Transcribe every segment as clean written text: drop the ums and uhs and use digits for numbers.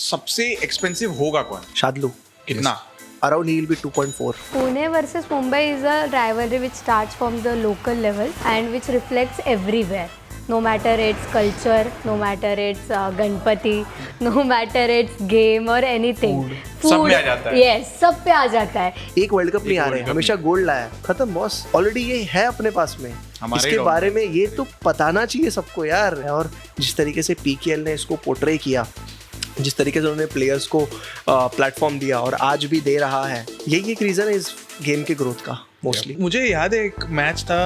सबसे एक्सपेंसिव होगा कौन? शादलू. कितना? Around he'll be 2.4. Pune versus Mumbai is a rivalry which starts from the local level and which reflects everywhere. No matter it's culture, no matter it's Ganpati, no matter it's game or anything. सब में आ जाता है. Yes, सब पे आ जाता है. एक world cup नहीं आ रहे, हमेशा गोल्ड लाया, खत्म बॉस. ऑलरेडी ये है अपने पास में. इसके बारे में ये तो बताना चाहिए सबको यार. और जिस तरीके से पीकेएल ने इसको पोर्ट्रे किया, जिस तरीके से उन्होंने प्लेयर्स को प्लेटफॉर्म दिया और आज भी दे रहा है, यही एक रीज़न है इस गेम के ग्रोथ का मोस्टली. मुझे याद है एक मैच था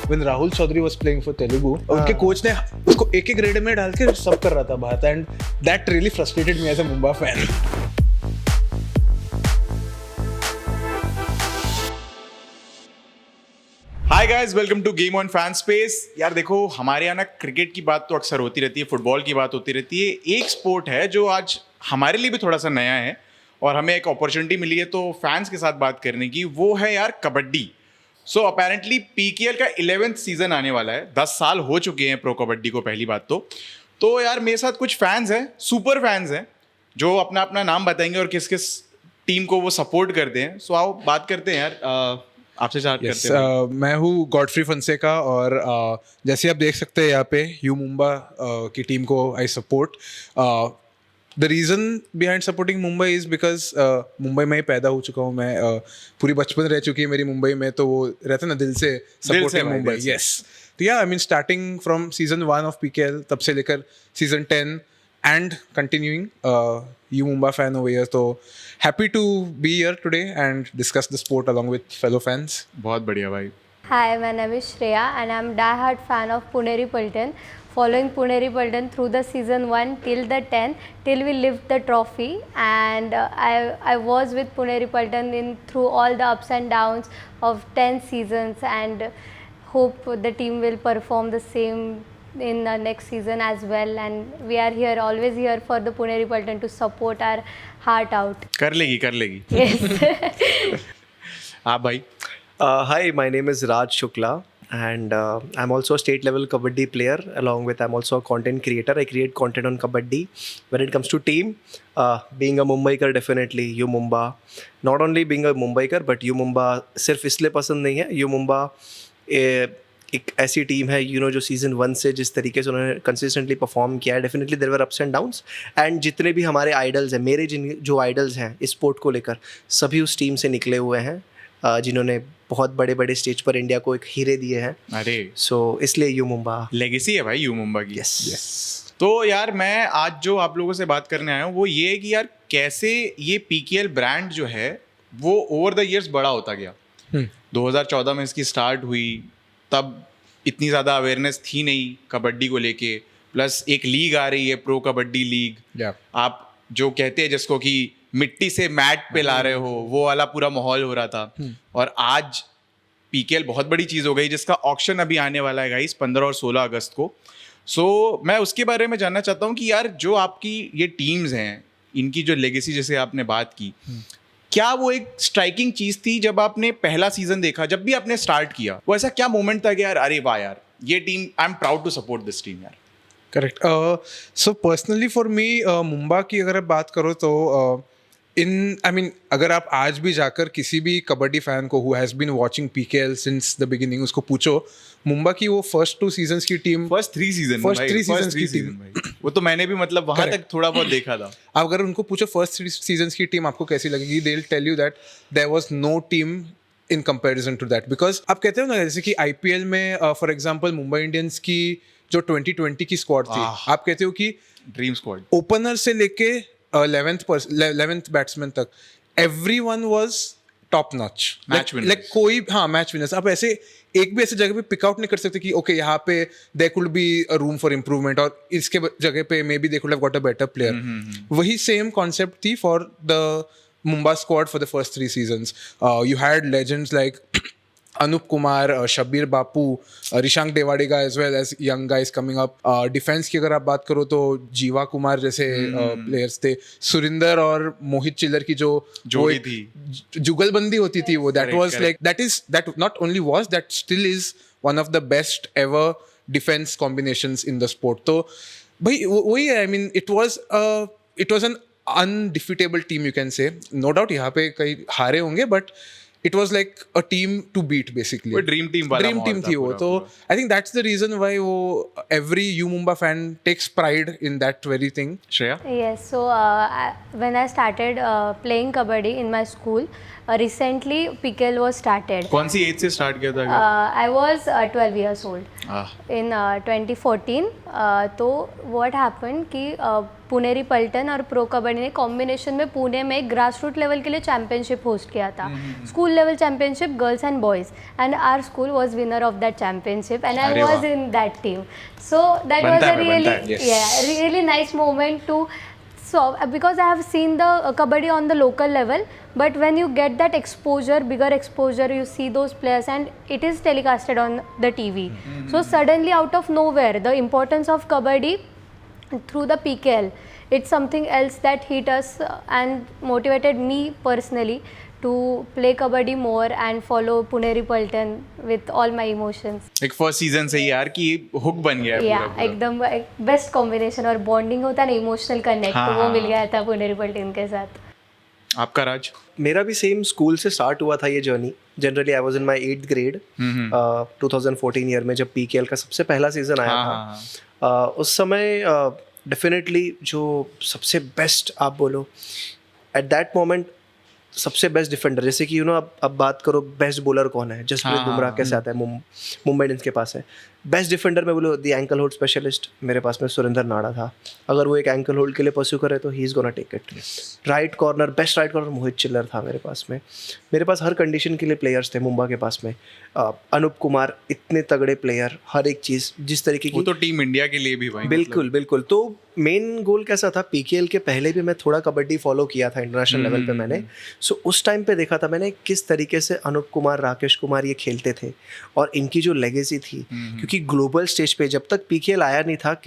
when Rahul Chaudhary was playing for Telugu. उनके कोच ने उसको एक एक रेड में डाल के सब कर रहा था बात, and that really frustrated me as a Mumbai fan. Hi guys, welcome to game on fan space. यार देखो, हमारे यहाँ ना क्रिकेट की बात तो अक्सर होती रहती है, फुटबॉल की बात होती रहती है. एक स्पोर्ट है जो आज हमारे लिए भी थोड़ा सा नया है और हमें एक अपॉर्चुनिटी मिली है तो फैंस के साथ बात करने की, वो है यार कबड्डी. सो अपेरेंटली पीकेएल का 11th सीजन आने वाला है. 10 साल हो चुके हैं प्रो कबड्डी को. पहली बात तो यार मेरे साथ कुछ फैंस हैं, सुपर फैंस हैं, जो अपना अपना नाम बताएंगे और किस किस टीम को वो सपोर्ट करते हैं. सो आओ बात करते हैं यार. आपसे स्टार्ट करते हैं. मैं हूँ गॉडफ्री फंसेका और जैसे आप देख सकते हैं यहाँ पे यू मुंबा की टीम को I support. The reason behind supporting Mumbai is because Mumbai में ही पैदा हो चुका हूँ मैं. पूरी बचपन रह चुकी है मेरी मुंबई में, तो वो रहता है ना दिल से सपोर्टिंग मुंबई. यस, तो या I mean starting from season 1 of PKL, तब से लेकर season 10 and continuing you Mumbai fan over here. So happy to be here today and discuss the sport along with fellow fans. बहुत बढ़िया भाई. Hi, my name is Shreya and I'm die-hard fan of Puneri Paltan. Following Puneri Paltan through the season 1 till the 10th, till we lift the trophy, and I was with Puneri Paltan through all the ups and downs of 10 seasons, and hope the team will perform the same in the next season as well. And we are here, always here for the Puneri Paltan to support our heart out. कर लेगी. Yes. आप भाई? Hi, my name is Raj Shukla and I'm also a state level kabaddi player. Along with I'm also a content creator. I create content on kabaddi. When it comes to team, being a Mumbaiker, definitely U Mumba. Not only being a Mumbaiker, but U Mumba सिर्फ इसलिए पसंद नहीं है. U Mumba एक ऐसी team है जो season 1 से जिस तरीके से उन्होंने कंसिस्टेंटली परफॉर्म किया है. Definitely there were ups and downs, and जितने भी हमारे आइडल्स हैं, मेरे जो आइडल्स हैं इस स्पोर्ट को लेकर, सभी उस टीम से निकले हुए हैं, जिन्होंने बहुत बड़े बड़े स्टेज पर इंडिया को एक हीरे दिए हैं. अरे सो इसलिए यू मुंबा लेगेसी है भाई यू मुंबा की. यस. तो यार मैं आज जो आप लोगों से बात करने आया हूँ वो ये है कि यार कैसे ये पीकेएल ब्रांड जो है वो ओवर द इयर्स बड़ा होता गया. 2014 में इसकी स्टार्ट हुई, तब इतनी ज़्यादा अवेयरनेस थी नहीं कबड्डी को लेके. प्लस एक लीग आ रही है, प्रो कबड्डी लीग. आप जो कहते हैं जिसको कि मिट्टी से मैट पे ला रहे हो, वो वाला पूरा माहौल हो रहा था. और आज पीकेएल बहुत बड़ी चीज़ हो गई, जिसका ऑक्शन अभी आने वाला है गाइस 15 और 16 अगस्त को. सो मैं उसके बारे में जानना चाहता हूँ कि यार जो आपकी ये टीम्स हैं, इनकी जो लेगेसी जैसे आपने बात की, क्या वो एक स्ट्राइकिंग चीज़ थी जब आपने पहला सीजन देखा, जब भी आपने स्टार्ट किया, वो ऐसा क्या मोमेंट था कि यार अरे वाह यार ये team, I am proud to support this team यार? Correct. So personally for me Mumbai की अगर आप बात करो तो अगर आप आज भी जाकर किसी भी कबड्डी फैन को who has been watching PKL since the beginning, उसको पूछो मुंबई की वो फर्स्ट 2 सीजन्स की टीम, फर्स्ट 3 सीजन की टीम, वो तो मैंने भी मतलब वहां तक थोड़ा बहुत देखा था. आप अगर उनको पूछो फर्स्ट 3 सीजन्स की टीम आपको कैसी लगेगी, they will tell you that there was no team in comparison to that. Because आप कहते हो ना, जैसे कि आईपीएल में फॉर एग्जांपल मुंबई इंडियंस की जो 2020 की स्क्वाड थी, आप कहते हो कि ड्रीम स्क्वाड, ओपनर से लेके 11th बैट्समैन तक everyone was top notch, match winners. Like कोई मैच विनर्स. आप ऐसे एक भी ऐसे जगह पे पिक आउट नहीं कर सकते कि ओके यहाँ पे there could be a room for improvement, और इसके जगह पे may be they could have got a better player. वही सेम कॉन्सेप्ट थी for the Mumbai squad for the first 3 seasons. You had legends like Anup Kumar, Shabir Bapu, Rishank Devadiga as well as young guys coming up. Defense की अगर आप बात करो तो जीवा कुमार जैसे players थे. सुरिंदर और मोहित चिल्लर की जो जोड़ी थी, जुगलबंदी होती थी, वो that was like that not only was, that still is one of the best ever defense combinations in the sport. तो भाई वही है, I mean it was an undefeatable team you can say. No doubt यहाँ पे कई हारे होंगे, but it was like a team to beat basically. वो ड्रीम टीम वाला ड्रीम टीम थी वो. तो I think that's the reason why वो every U Mumbai fan takes pride in that very thing. Shreya? Yes, so when I started playing kabaddi in my school, recently PKL was started. कौन सी as से start किया था? I was 12 years old ah, in 2014. तो what happened कि पुनेरी पल्टन और pro kabaddi ने combination में पुणे में ग्रास रूट लेवल के लिए चैम्पियनशिप होस्ट किया था. School level championship girls and boys, and our school was winner of that championship and I अरे वाज वाह. In that team. So that was बनता अ है, बनता है, really really nice moment to. So because I have seen the kabaddi on the local level, but when you get that exposure, bigger exposure, you see those players and it is telecasted on the TV. So suddenly out of nowhere, the importance of kabaddi through the PKL, it's something else that hit us and motivated me personally to play kabaddi more and follow Puneri Paltan with all my emotions. एक first season से ही यार कि hook बन गया है पूरा Yeah, पूरा. एकदम बेस्ट कॉम्बिनेशन और बॉन्डिंग होता है ना, इमोशनल कनेक्ट, हाँ, तो वो हाँ. मिल गया था पुनेरी पल्टन के साथ. आपका राज? मेरा भी सेम स्कूल से स्टार्ट हुआ था ये journey. Generally I was in my 8th grade 2014 year में जब पीकेएल का सबसे पहला सीजन आया हाँ, था. उस समय डेफिनेटली जो सबसे बेस्ट आप बोलो एट दैट मोमेंट, सबसे बेस्ट डिफेंडर, जैसे कि अब बात करो बेस्ट बॉलर कौन है, जसप्रीत बुमराह कैसे आता है, मुंबई इंडियंस के पास है. बेस्ट डिफेंडर में बोलो द एंकल होल्ड स्पेशलिस्ट, मेरे पास में सुरेंद्र नाड़ा था. अगर वो एक एंकल होल्ड के लिए परस्यू करे तो he is gonna take it. Right corner, best right corner Mohit Chillar था मेरे पास में. मेरे पास हर कंडीशन के लिए प्लेयर्स थे मुंबई के पास में. अनूप कुमार, इतने तगड़े प्लेयर, हर एक चीज़ जिस तरीके वो की. तो टीम इंडिया के लिए भी भाई. बिल्कुल बिल्कुल. तो मेन गोल कैसा था, पीकेएल के पहले भी मैं थोड़ा कबड्डी फॉलो किया था इंटरनेशनल लेवल पे मैंने. सो उस टाइम पे देखा था मैंने किस तरीके से अनूप कुमार, राकेश कुमार ये खेलते थे और इनकी जो लेगेसी थी. क्योंकि ग्लोबल स्टेज पे जब तक पीकेएल आया नहीं था,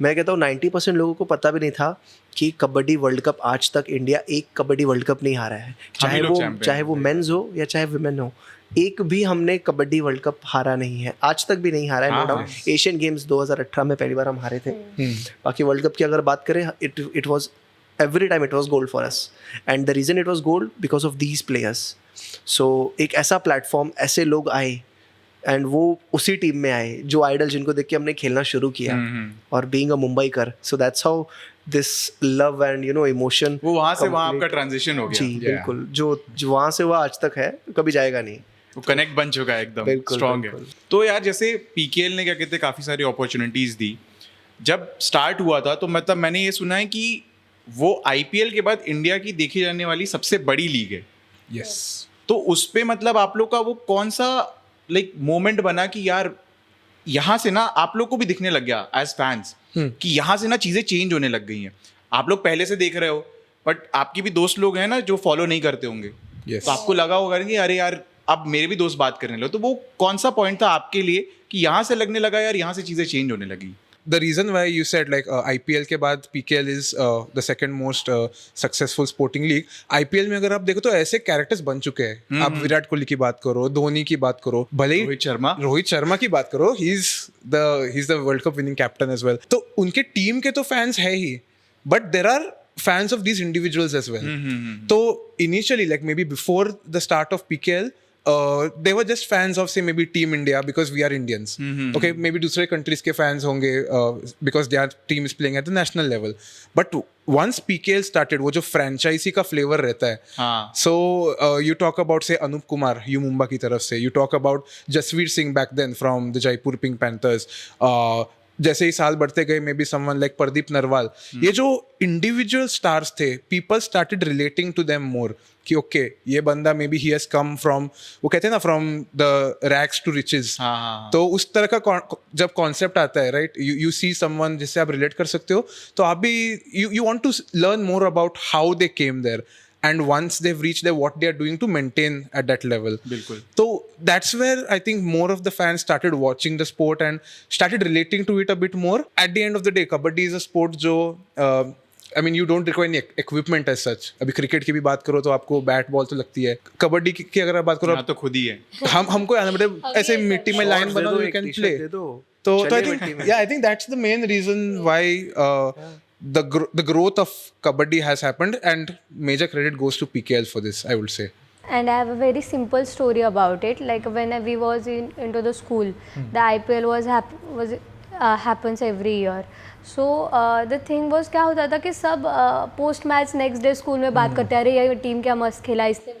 मैं कहता हूँ 90% लोगों को पता भी नहीं था कि कबड्डी वर्ल्ड कप आज तक इंडिया एक कबड्डी वर्ल्ड कप नहीं हारा है. चाहे वो मेंस हो या चाहे वुमेन हो, एक भी हमने कबड्डी वर्ल्ड कप हारा नहीं है, आज तक भी नहीं हारा है. नो डाउट एशियन गेम्स 2018 में पहली बार हम हारे थे. बाकी वर्ल्ड कप की अगर बात करें, it was every time it was gold for us, and the reason it was gold because of these players. So एक ऐसा प्लेटफॉर्म, ऐसे लोग आए एंड वो उसी टीम में आए जो आइडल जिनको देख के हमने खेलना शुरू किया. और being a Mumbaikar, so that's how this love and emotion, वो वहाँ से वहाँ आपका ट्रांजिशन हो गया. जी बिल्कुल. जो वहाँ से वहाँ आज तक है, कभी जाएगा नहीं. वो कनेक्ट बन चुका है, एकदम स्ट्रांग है. तो यार जैसे पीकेएल ने क्या कहते हैं काफ़ी सारी अपॉर्चुनिटीज़ दी. जब स्टार्ट हुआ था तो मतलब मैंने ये सुना है कि वो आईपीएल के बाद इंडिया की देखी जाने वाली सबसे बड़ी लीग है. Yes. तो उस पे मतलब आप लोग का वो कौन सा मोमेंट बना कि यार यहाँ से ना आप लोग को भी दिखने लग गया एज फैंस कि यहाँ से ना चीज़ें चेंज होने लग गई हैं. आप लोग पहले से देख रहे हो, बट आपके भी दोस्त लोग हैं ना जो फॉलो नहीं करते होंगे. Yes. तो आपको लगा होगा कि अरे यार अब मेरे भी दोस्त बात करने लगे. तो वो कौन सा पॉइंट था आपके लिए कि यहाँ से लगने लगा यार यहाँ से चीज़ें चेंज होने लगी? The reason why you said like IPL के बाद PKL is the second most successful sporting league. IPL में अगर आप देखो तो ऐसे कैरेक्टर्स बन चुके हैं. आप विराट कोहली की बात करो, धोनी की बात करो, भले ही रोहित शर्मा की बात करो, he is the World Cup winning captain as well. तो उनके टीम के तो फैंस है ही, but there are fans of these individuals as well. तो initially like maybe before the start of PKL, they were just fans of say maybe Team India because we are Indians. Okay, maybe दूसरे countries के fans होंगे because their team is playing at the national level. But once PKL started, वो जो franchisee का flavor रहता है. So you talk about say Anup Kumar, U Mumbai की तरफ से. You talk about Jasveer Singh back then from the Jaipur Pink Panthers. जैसे ही साल बढ़ते गए, may be someone like Pradeep Narwal, ये जो इंडिविजुअल स्टार्स थे, people started relating to them more कि ओके ये बंदा may be he has come from, वो कहते हैं ना from the rags to riches. तो उस तरह का जब कॉन्सेप्ट आता है, राइट, यू सी समवन जिससे आप रिलेट कर सकते हो, तो आप भी you want to learn more about how they came there. And once they've reached there, what they are doing to maintain at that level. बिल्कुल. So that's where I think more of the fans started watching the sport and started relating to it a bit more. At the end of the day, kabaddi is a sport जो I mean you don't require any equipment as such. अभी cricket की भी बात करो तो आपको bat ball तो लगती है. कबड्डी की अगर आप बात करो, तो खुद ही है. हमको आना पड़े ऐसे मिट्टी में लाइन बनाओ, you can play. तो I think that's the main reason why the growth of kabaddi has happened, and major credit goes to PKL for this, I would say. And I have a very simple story about it. Like when we was into the school, the IPL happens every year. So the thing was क्या होता था कि सब post match next day school में बात करते, अरे ये टीम क्या मस्त खेला, इसने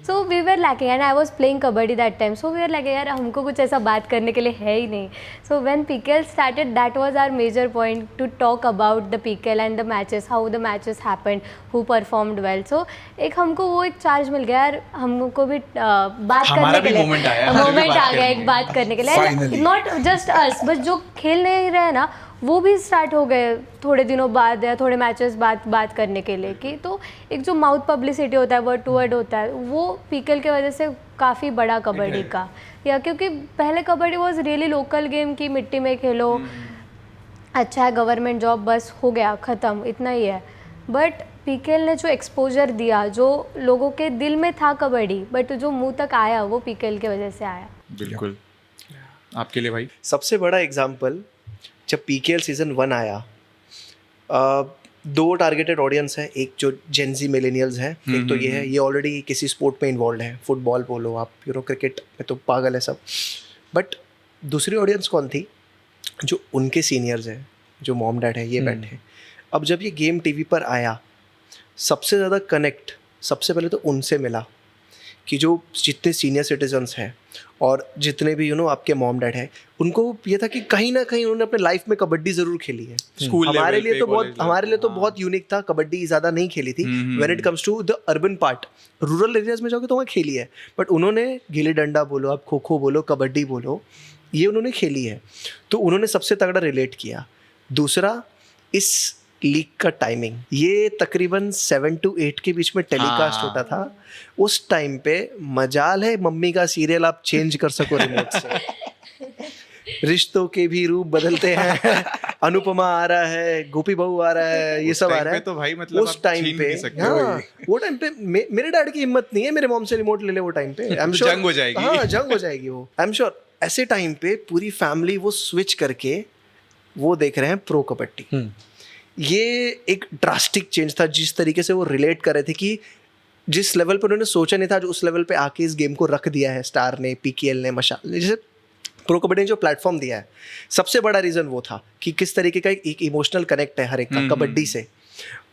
so we were lacking and I was playing kabaddi that time. So we were lacking यार हमको कुछ ऐसा बात करने के लिए है ही नहीं. So when PKL started that was our major point to talk about the PKL and the matches, how the matches happened, who performed well. So एक हमको वो एक चार्ज मिल गया यार, हमको भी बात करने के लिए मोमेंट आ गया एक बात करने के लिए. नॉट जस्ट अस, बस जो खेल नहीं रहे ना वो भी स्टार्ट हो गए थोड़े दिनों बाद या थोड़े मैचेस बाद बात करने के लिए. कि तो एक जो माउथ पब्लिसिटी होता है, वर्ड टू वर्ड होता है, वो PKL की वजह से काफ़ी बड़ा कबड्डी का. या क्योंकि पहले kabaddi was really local game की मिट्टी में खेलो, अच्छा है गवर्नमेंट जॉब, बस हो गया ख़त्म, इतना ही है. बट PKL ने जो एक्सपोजर दिया, जो लोगों के दिल में था कबड्डी, बट जो मुंह तक आया वो PKL की वजह से आया. बिल्कुल. आपके लिए भाई सबसे बड़ा एग्जाम्पल, जब PKL सीज़न 1 आया, 2 टारगेटेड ऑडियंस है. एक जो जेनजी मिलेनियल्स हैं, एक तो ये है, ये ऑलरेडी किसी स्पोर्ट में इन्वॉल्व है, फुटबॉल बोलो आप, क्रिकेट में तो पागल है सब. बट दूसरी ऑडियंस कौन थी? जो उनके सीनियर्स हैं, जो मॉम डैड है, ये बैठे हैं. अब जब ये गेम टीवी पर आया, सबसे ज़्यादा कनेक्ट सबसे पहले तो उनसे मिला, कि जो जितने सीनियर सिटीजन्स हैं और जितने भी आपके मॉम डैड हैं, उनको ये था कि कहीं ना कहीं उन्होंने अपने लाइफ में कबड्डी ज़रूर खेली है. हमारे लिए तो बहुत यूनिक था, कबड्डी ज़्यादा नहीं खेली थी. When it comes to the urban part, rural areas में जाओगे तो वहाँ खेली है, बट उन्होंने गिल्ली डंडा बोलो, आप खो खो बोलो, कबड्डी बोलो, ये उन्होंने खेली है. तो उन्होंने सबसे तगड़ा रिलेट किया. दूसरा, इस लीग का टाइमिंग, ये तकरीबन 7 to 8 के बीच में टेलीकास्ट होता था. उस टाइम पे मजाल है मम्मी का सीरियल आप चेंज कर सको रिमोट से. रिश्तों के भी रूप बदलते हैं, अनुपमा आ रहा है, गोपी बहू आ रहा है, ये सब आ रहा है. तो भाई मतलब उस टाइम पे, हाँ, वो टाइम पे मेरे डैड की हिम्मत नहीं है मेरे मॉम से रिमोट ले ले. वो टाइम पे आई एम श्योर जंग हो जाएगी. हाँ, जंग हो जाएगी वो, आई एम श्योर. ऐसे टाइम पे पूरी फैमिली वो स्विच करके वो देख रहे हैं प्रो कबड्डी. ये एक ड्रास्टिक चेंज था. जिस तरीके से वो रिलेट कर रहे थे कि जिस लेवल पर उन्होंने सोचा नहीं था, जो उस लेवल पे आके इस गेम को रख दिया है स्टार ने, PKL ने, मशाल ने, जैसे प्रो कबड्डी ने जो प्लेटफॉर्म दिया है, सबसे बड़ा रीज़न वो था कि किस तरीके का एक इमोशनल कनेक्ट है हर एक का कबड्डी से.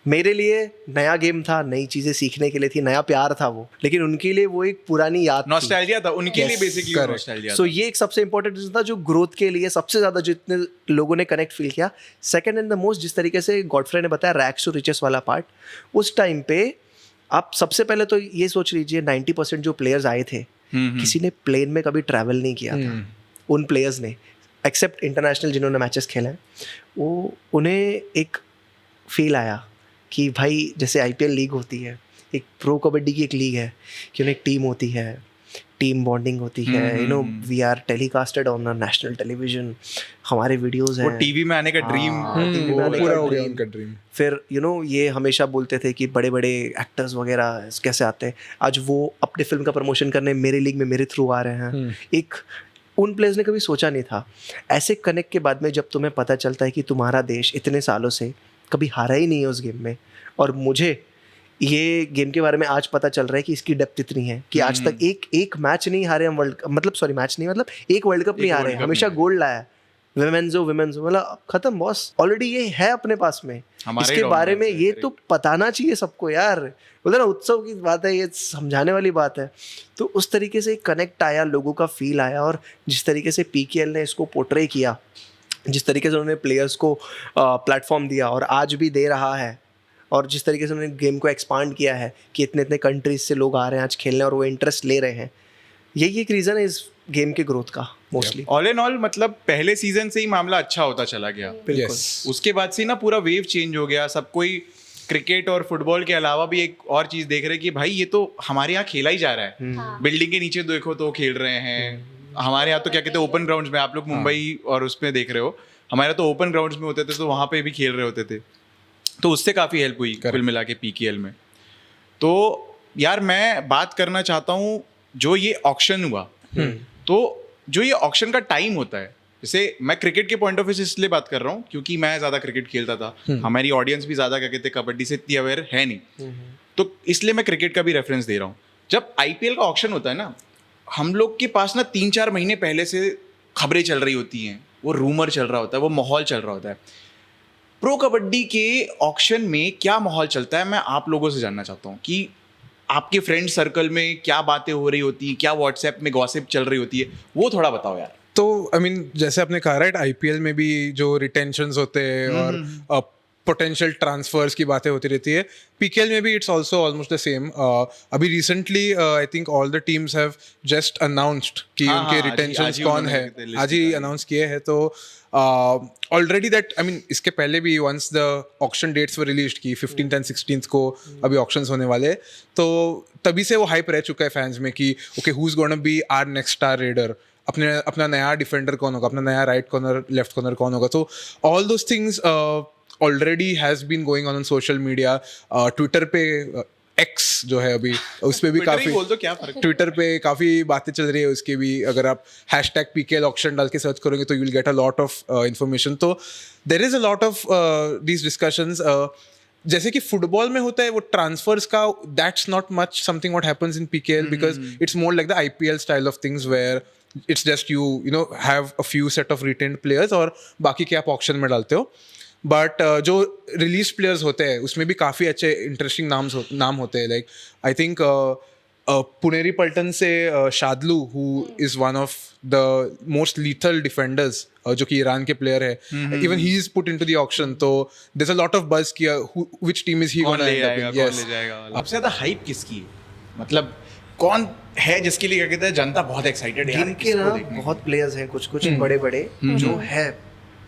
मेरे लिए नया गेम था, नई चीज़ें सीखने के लिए थी, नया प्यार था वो, लेकिन उनके लिए वो एक पुरानी याद, नॉस्टैल्जिया था उनके लिए बेसिकली. नॉस्टैल्जिया. सो ये एक सबसे इंपॉर्टेंट रीज़न था जो ग्रोथ के लिए सबसे ज़्यादा जितने लोगों ने कनेक्ट फील किया. सेकंड एंड द मोस्ट, जिस तरीके से गॉडफ्रे ने बताया रैग्स टू रिचेस वाला पार्ट, उस टाइम पे आप सबसे पहले तो ये सोच लीजिए 90% जो प्लेयर्स आए थे, किसी ने प्लेन में कभी ट्रैवल नहीं किया था. उन प्लेयर्स ने, एक्सेप्ट इंटरनेशनल जिन्होंने मैचेस खेले हैं, वो उन्हें एक फील आया कि भाई जैसे IPL लीग होती है, एक प्रो कबड्डी की एक लीग है, कि उन्हें एक टीम होती है, टीम बॉन्डिंग होती है, we are telecasted on national television, हमारे वीडियोस हैं, वो टीवी में आने का ड्रीम पूरा हो गया उनका ड्रीम. फिर ये हमेशा बोलते थे कि बड़े बड़े एक्टर्स वगैरह कैसे आते हैं, आज वो अपनी फिल्म का प्रमोशन करने मेरे लीग में मेरे थ्रू आ रहे हैं. एक उन प्लेयर्स ने कभी सोचा नहीं था. ऐसे कनेक्ट के बाद में जब तुम्हें पता चलता है कि तुम्हारा देश इतने सालों से कभी हारा ही नहीं है उस गेम में, और मुझे ये गेम के बारे में आज पता चल रहा है कि इसकी डेप्थ इतनी है कि आज तक एक मैच नहीं हारे हम, मतलब एक वर्ल्ड कप नहीं हारे, हमेशा गोल्ड लाया है. विमेंस मतलब खत्म बॉस, ऑलरेडी ये है अपने पास में. इसके बारे में ये तो बताना चाहिए सबको यार. बोलते ना उत्सव की बात है, ये समझाने वाली बात है. तो उस तरीके से कनेक्ट आया, लोगों का फील आया, और जिस तरीके से PKL ने इसको पोर्ट्रे किया, जिस तरीके से उन्होंने प्लेयर्स को प्लेटफॉर्म दिया और आज भी दे रहा है, और जिस तरीके से उन्होंने गेम को एक्सपांड किया है कि इतने इतने कंट्रीज से लोग आ रहे हैं आज खेलने और वो इंटरेस्ट ले रहे हैं, यही एक रीज़न है इस गेम के ग्रोथ का मोस्टली. ऑल इन ऑल मतलब पहले सीजन से ही मामला अच्छा होता चला गया. बिल्कुल. उसके बाद से ना पूरा वेव चेंज हो गया. सब कोई क्रिकेट और फुटबॉल के अलावा भी एक और चीज़ देख रहे हैं कि भाई ये तो हमारे यहाँ खेला ही जा रहा है. बिल्डिंग के नीचे देखो तो खेल रहे हैं. हमारे यहाँ तो क्या कहते हैं ओपन ग्राउंड्स में, आप लोग मुंबई और उसमें देख रहे हो, हमारे यहाँ तो ओपन ग्राउंड्स में होते थे, तो वहाँ पे भी खेल रहे होते थे. तो उससे काफ़ी हेल्प हुई कुल मिला के PKL में. तो यार मैं बात करना चाहता हूँ, जो ये ऑक्शन हुआ, तो जो ये ऑक्शन का टाइम होता है, जैसे मैं क्रिकेट के पॉइंट ऑफ व्यू से इसलिए बात कर रहा हूँ क्योंकि मैं ज़्यादा क्रिकेट खेलता था, हमारी ऑडियंस भी ज़्यादा क्या कहते हैं कबड्डी से इतनी अवेयर है नहीं, तो इसलिए मैं क्रिकेट का भी रेफरेंस दे रहा हूँ। जब आईपीएल का ऑक्शन होता है ना, हम लोग के पास ना 3-4 महीने पहले से खबरें चल रही होती हैं, वो रूमर चल रहा होता है, वो माहौल चल रहा होता है। प्रो कबड्डी के ऑक्शन में क्या माहौल चलता है, मैं आप लोगों से जानना चाहता हूँ कि आपके फ्रेंड सर्कल में क्या बातें हो रही होती हैं, क्या व्हाट्सएप में गॉसिप चल रही होती है, वो थोड़ा बताओ यार। तो आई मीन जैसे आपने कहा राइट, आईपीएल में भी जो रिटेंशंस होते हैं और पोटेंशियल ट्रांसफर्स की बातें होती रहती है, पीकेएल में भी it's also almost the same. अभी recently I think all the teams have just announced कि हाँ, उनके हाँ, रिटेंशंस आज ही कौन उन्होंने है, list आज ही निकाली। अनाउंस किए हैं। तो ऑलरेडी दैट आई मीन इसके पहले भी once the auction dates were released की 15th and 16th को अभी ऑक्शंस होने वाले हैं, तो तभी से वो हाइप रह चुका है फैंस में कि okay who is gonna be our next star raider, अपना नया डिफेंडर कौन होगा, अपना नया राइट कॉर्नर लेफ्ट कॉर्नर कौन होगा। तो all those things already has been going on social media. Twitter पे एक्स जो है अभी उस पे भी Twitter ही काफी बोल दो, क्या फर्क है? ट्विटर पे काफी बातें चल रही है उसकी भी। अगर आप हैशटैग पीकेएल ऑक्शन डाल के सर्च करोगे तो you will get a lot of information. तो there is a lot of these discussions. जैसे कि फुटबॉल में होता है वो ट्रांसफर्स का, that's not much something what happens in PKL because it's more like the IPL style of things where it's just you know have a few set of retained players और बाकी के आप auction में डालते हो। But जो release players होते हैं उसमें भी काफ़ी अच्छे इंटरेस्टिंग नाम होते हैं। Like I think Puneri Paltan से Shadloo who is one of the most lethal defenders, जो कि ईरान के प्लेयर है, even he is put into the auction. तो there is a lot of buzz कि व्हिच टीम इज ही कौन gonna ले and जाएगा, अप कौन इन। ले जाएगा वाला। सबसे ज्यादा हाइप किसकी है, मतलब कौन है जिसके लिए क्या कहते हैं जनता बहुत एक्साइटेड है यार जिनके किसको ना देखने? बहुत प्लेयर्स हैं, कुछ कुछ बड़े बड़े जो है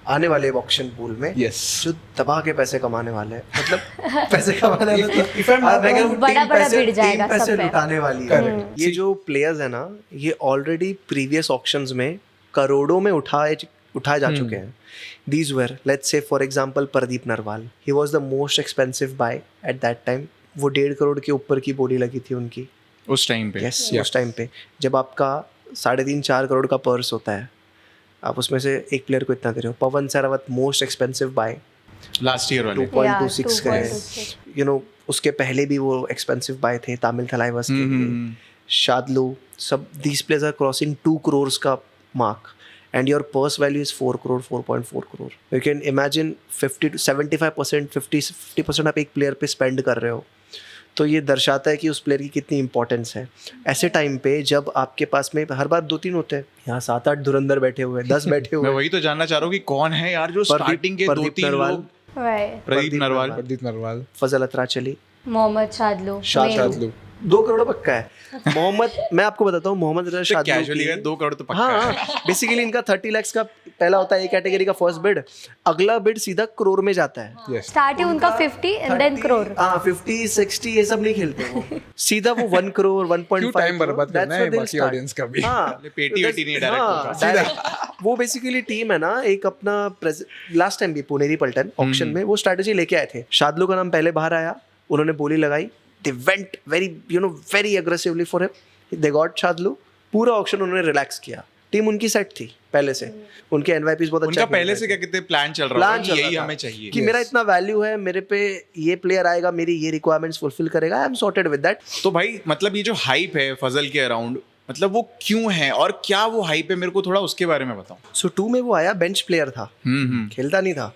आने वाले ऑक्शन पूल में, Yes. जो दबा के पैसे कमाने वाले हैं, मतलब पैसे कमाने वाले if I'm not मैं कह रहा हूँ, wrong, बड़ा-बड़ा टीम भिड़ जाएगा पैसे सब पे। लुटाने वाली है। Correct. ये जो प्लेयर्स है ना, ये ऑलरेडी प्रीवियस ऑक्शंस में करोड़ों में उठाए जा चुके हैं। These were let's say for example Pradeep Narwal, he was the most expensive by at that time. वो 1.5 करोड़ के ऊपर की बोली लगी थी उनकी। उस टाइम पे यस, उस टाइम पे जब आपका 3.5-4 करोड़ का पर्स होता है, आप उसमें से एक प्लेयर को इतना दे रहे हो। Pawan Sehrawat most expensive buy last year वाले 2.26 का है। 2.26 यू नो उसके पहले भी वो एक्सपेंसिव बाय थे तामिल थलाइवास के लिए। शादलू, सब these players are crossing 2 crore का mark and your purse value is 4 crore, 4.4 crore. You can imagine 50 to 75%, 50% आप एक प्लेयर पे स्पेंड कर रहे हो, तो ये दर्शाता है कि उस प्लेयर की कितनी इंपॉर्टेंस है। ऐसे टाइम पे जब आपके पास में हर बार 2-3 होते हैं, यहाँ 7-8 धुरंधर बैठे हुए हैं, 10 बैठे मैं हुए हैं। वही तो जानना चाह रहा हूँ कि कौन है यार जो स्टार्टिंग के प्रदीप 2-3 नरवाल, लोग। Right. प्रदीप नरवाल, प्रदीप नरवाल, फजल अतराचली, मोहम्मद शादलू शादलू। 2 करोड़ पक्का है। मोहम्मद, मैं आपको बताता हूँ, मोहम्मद रजा शादलू कैजुअली की- है 2 करोड़ तो पक्का हाँ, है। बेसिकली इनका 30 लाख का पहला होता है ए कैटेगरी का फर्स्ट बिड, अगला बिड सीधा करोड़ में जाता है। Yes. स्टार्टिंग उनका 50 एंड देन करोड़। हाँ, 50, 60 ये सब नहीं खेलते वो, सीधा वो 1 करोड़, 1.5 क्यों टाइम बर्बाद करोड़, करना that's है where they'll बाकी start. ऑडियंस का भी। हाँ, पेटी तो वेटी नहीं है, that's- direct हाँ, होगा। direct। वो बेसिकली टीम है ना, एक अपना लास्ट टाइम भी पुनेरी पल्टन ऑक्शन में वो स्ट्रेटजी लेके आए थे। शादलू का नाम पहले बाहर आया, उन्होंने बोली लगाई, they went very aggressively for him, they got Shadloo. पूरा ऑक्शन उन्होंने रिलैक्स किया, टीम उनकी सेट थी पहले से, उनके एनवाईपीस बहुत अच्छा उनका पहले से क्या कहते हैं प्लान चल रहा प्लान था चल कि रहा यही था हमें चाहिए कि मेरा इतना वैल्यू है, मेरे पे ये प्लेयर आएगा, मेरी ये रिक्वायरमेंट्स फुलफिल करेगा, I am sorted with that. तो भाई मतलब ये जो हाइप है फजल के अराउंड, मतलब वो क्यों है और क्या वो हाइप है, मेरे को थोड़ा उसके बारे में बताओ। सो 2 में वो आया, बेंच प्लेयर था, खेलता नहीं था,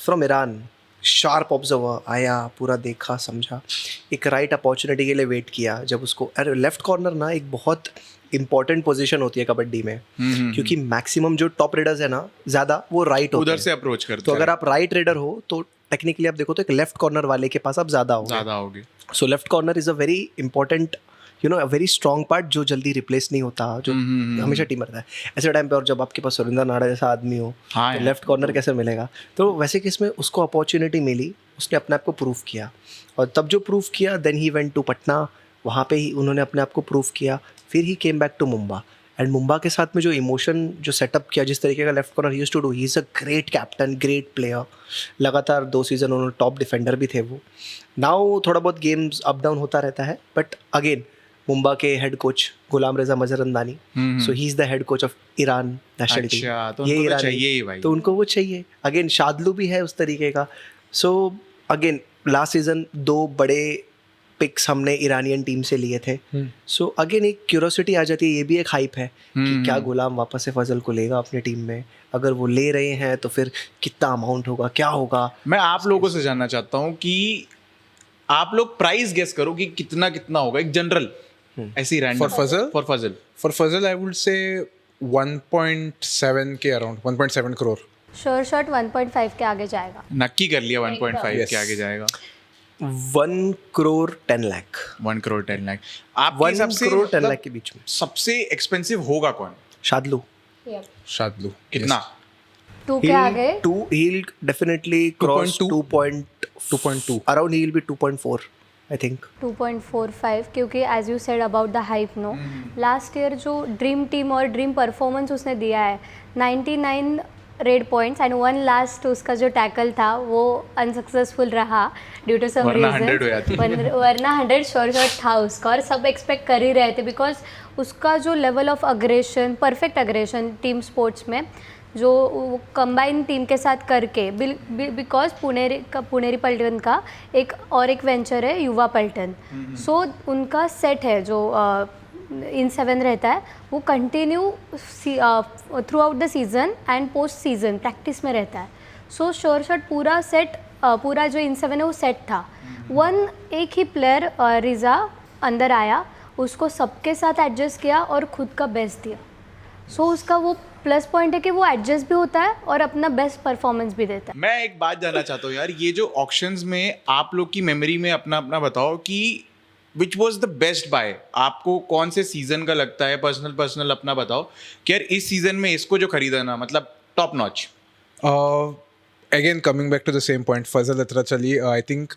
फ्रॉम ईरान, शार्प ऑब्जर्वर, आया, पूरा देखा समझा, एक राइट अपॉर्चुनिटी के लिए वेट किया। जब उसको, अरे लेफ्ट कॉर्नर ना एक बहुत इंपॉर्टेंट पोजीशन होती है कबड्डी में, क्योंकि मैक्सिमम जो टॉप रेडर्स है ना ज़्यादा वो राइट होते उधर हैं। से अप्रोच करते तो हैं, अगर आप राइट रेडर हो तो टेक्निकली आप देखो तो एक लेफ्ट कॉर्नर वाले के पास आप ज़्यादा हो। ज्यादा होगी। So left corner is a very important, a very strong part जो जल्दी रिप्लेस नहीं होता, जो हमेशा टीम रहता है ऐसे टाइम पे। और जब आपके पास सुरेंद्र नाडा जैसा आदमी हो, हाँ तो लेफ्ट कॉर्नर कैसे मिलेगा? तो वैसे केस में उसको अपॉर्चुनिटी मिली, उसने अपने आप को प्रूव किया, और तब जो प्रूव किया, then he went to Patna, वहाँ पे ही उन्होंने अपने आप को प्रूव किया। फिर he came back to Mumba, and Mumba के साथ में जो इमोशन जो सेटअप किया, जिस तरीके का left corner he used to do, he is a great captain, great player. लगातार 2 सीज़न उन्होंने टॉप डिफेंडर भी थे वो। नाउ थोड़ा बहुत गेम्स अप डाउन होता रहता है, बट अगेन मुंबा के head coach Gholam Reza Mazandarani, so he is the head coach of Iran national team. अच्छा, तो उनको तो चाहिए ही भाई। तो उनको वो चाहिए। अगेन शादलू भी है उस तरीके का। सो अगेन लास्ट सीजन 2 बड़े पिक्स हमने ईरानियन टीम से लिए थे। सो अगेन एक क्यूरोसिटी आ जाती है, ये भी एक हाइप है कि क्या गुलाम वापस से फजल को लेगा अपने टीम में। अगर वो ले रहे हैं तो फिर कितना अमाउंट होगा, क्या होगा। मैं आप लोगों से जानना चाहता हूँ कि आप लोग प्राइस गेस करो कि कितना कितना होगा, एक जनरल ऐसी random. For Fazal, I would say 1.7 के अराउंड, 1.7 करोड़। श्योर शॉट 1.5 के आगे जाएगा। नक्की कर लिया 1.5 के आगे जाएगा। 1 करोड़ 10 लाख। 1 करोड़ 10 लाख। आपके 1 हिसाब से करोड़ 10 मतलब लाख के बीच में सबसे एक्सपेंसिव होगा कौन? शादलू। शादलू कितना? 2 के आगे he'll definitely cross 2.2 around, he'll be 2.4 I think 2.45, क्योंकि as you said about the hype no, last year जो ड्रीम टीम और ड्रीम परफॉर्मेंस उसने दिया है, 99 रेड पॉइंट्स एंड 1 लास्ट उसका जो टैकल था वो अनसक्सेसफुल रहा ड्यू टू सम वरना 100 हो जाती। वरना 100 श्योर शॉट था उसका, और सब एक्सपेक्ट कर ही रहे थे बिकॉज उसका जो level of aggression, perfect aggression team sports में जो कंबाइन टीम के साथ करके, बिकॉज पुनेरी पल्टन का एक वेंचर है युवा पल्टन, सो उनका सेट है जो इन 7 रहता है, वो continue through out the season and post season practice में रहता है। सो श्योर शॉट पूरा सेट, पूरा जो इन 7 है वो सेट था। एक ही प्लेयर रिज़ा अंदर आया, उसको सबके साथ एडजस्ट किया और खुद का बेस्ट दिया। सो उसका वो प्लस पॉइंट है कि वो एडजस्ट भी होता है और अपना बेस्ट परफॉर्मेंस भी देता है। मैं एक बात जानना चाहता हूँ यार, ये जो ऑक्शंस में आप लोग की मेमोरी में अपना अपना बताओ कि which was the best buy, आपको कौन से सीजन का लगता है? पर्सनल अपना बताओ कि यार इस सीजन में इसको जो खरीदा ना, मतलब top notch. Again, coming back to the same point, Fazal Atrachali, I think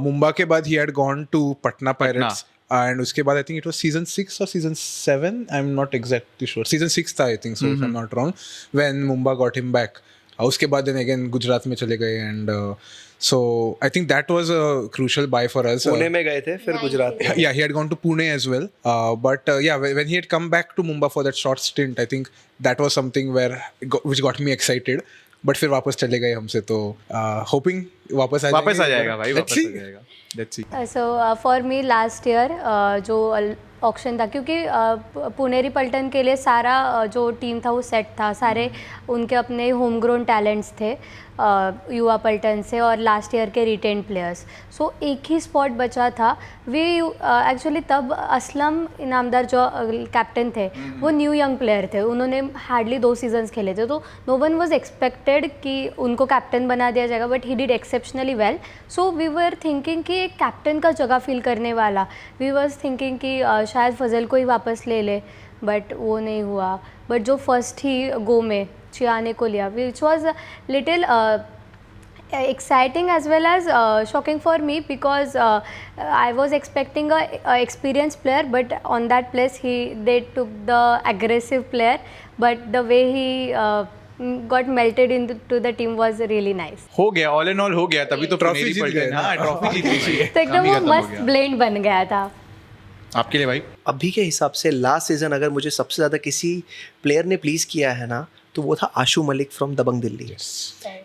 Mumbai के बाद he had gone to Patna Pirates. And उसके बाद I think it was season 6 or season 7, I'm not exactly sure, season 6 था I think so, if I'm not wrong, when Mumbai got him back. उसके बाद then again Gujarat में चले गए, and so I think that was a crucial buy for us. Pune में गए थे, फिर गुजरात में। Yeah, he had gone to Pune as well, but yeah, when he had come back to Mumbai for that short stint, I think that was something which got me excited. But फिर वापस चले गए हमसे, तो hoping वापस आ जाएगा भाई, वापस आ जाएगा। Let's see. So for me last year जो ऑक्शन था, क्योंकि पुनेरी पल्टन के लिए सारा जो टीम था वो सेट था, सारे उनके अपने होम ग्रोन टैलेंट्स थे युवा पल्टन से और लास्ट ईयर के रिटेन प्लेयर्स। सो एक ही स्पॉट बचा था। वी एक्चुअली तब असलम इनामदार जो कैप्टन थे वो न्यू यंग प्लेयर थे, उन्होंने हार्डली 2 सीजन्स खेले थे, तो नो वन वॉज एक्सपेक्टेड कि उनको कैप्टन बना दिया जाएगा, but he did exceptionally well. So we were thinking कि एक कैप्टन का जगह फिल करने वाला, वी वॉज थिंकिंग कि शायद फजल को ही वापस ले ले, बट वो नहीं हुआ। बट जो फर्स्ट ही गो में चियाने को लिया, which was little exciting as well as shocking for me, because I was expecting a experienced player, but on that place they took the aggressive player, but the way he got melted into the team was really nice. हो गया, all in all हो गया, तभी तो Trophy जीत गए ना। हाँ, trophy जीत गई। तो एकदम वो मस्त ब्लेंड बन गया था। आपके लिए भाई? अभी के हिसाब से लास्ट सीजन अगर मुझे सबसे ज़्यादा किसी प्लेयर ने प्लीज़ किया है ना, तो वो था Ashu Malik from Dabang Delhi.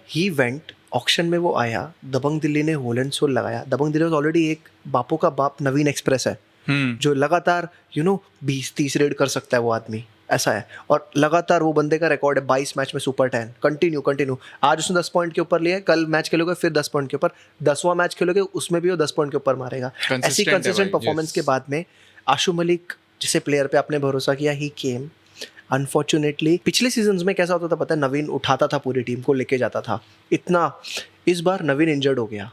He went auction में, वो आया, दबंग दिल्ली ने होल सोल लगाया। दबंग दिल्ली ऑलरेडी एक बापों का बाप नवीन एक्सप्रेस है, जो लगातार 20-30 रेड कर सकता है वो आदमी, ऐसा है। और लगातार वो बंदे का रिकॉर्ड है 22 मैच में सुपर 10 कंटिन्यू। आज उसने 10 पॉइंट के ऊपर लिया, कल मैच खेलोगे फिर 10 पॉइंट के ऊपर, 10वां मैच खेलोगे उसमें भी वो 10 पॉइंट के ऊपर मारेगा। ऐसी कंसिस्टेंट परफॉर्मेंस के बाद में आशु मलिक जिसे प्लेयर पे आपने भरोसा किया, ही केम। अनफॉर्चुनेटली पिछले सीजन्स में कैसा होता था पता है, नवीन उठाता था पूरी टीम को, लेके जाता था इतना। इस बार नवीन इंजर्ड हो गया।